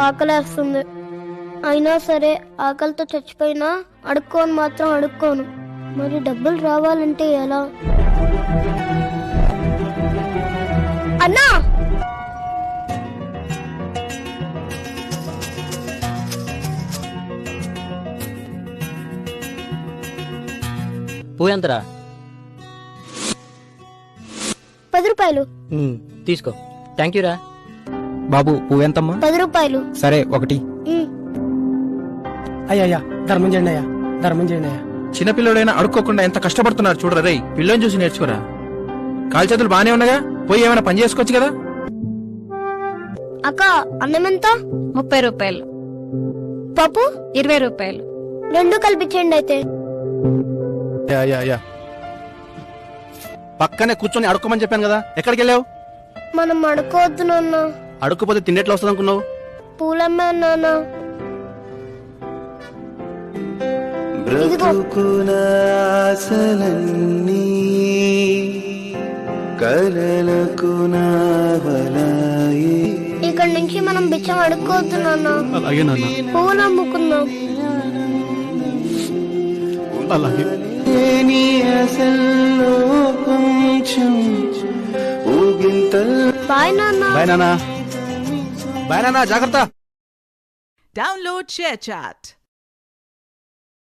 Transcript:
ఆకలేస్తుంది. అయినా సరే ఆకలితో చచ్చిపోయినా అడుక్కోను మాత్రం అడుక్కోను. మరి డబ్బులు రావాలంటే ఎలా? అన్నా, పువ్వు ఎంతరా? 10 రూపాయలు. తీసుకో. థ్యాంక్ యూ రా. బాబు పువ్వు ఎంతమ్మా? 10 రూపాయలు. సరే ఒకటి. అయ్యా ధర్మం చేయండి అయ్యా, ధర్మం చేయండి అయ్యా. చిన్నపిల్లడైనా అడుక్కోకుండా ఎంత కష్టపడుతున్నారు చూడరా రేయ్. పిల్లని చూసి నేర్చుకోరా. కాలు చేతులు బానే ఉన్నాగా, పోయి ఏమైనా పని చేసుకోవచ్చు కదా. అక్క, అన్నం ఎంత? 30 రూపాయలు. పప్పు 20 రూపాయలు. 2 కల్పించండి అయితే. పక్కనే కూర్చొని అడుక్కోమని చెప్పాను కదా, ఎక్కడికి వెళ్ళావు? మనం అడుకోవద్దు నాన్న. అడుక్కపోతే తిండెట్లా వస్తుంది అనుకున్నావు? పూలమ్మే నాన్న. ఇక్కడ నుంచి మనం బిచ్చం అడుక్కోవద్దు నాన్న. పువ్వులు అమ్ముకుందాం. బాయ్ నాన్న. బాయ్ నాన్న. బాయ్ నాన్న, జాగ్రత్త. Download ShareChat.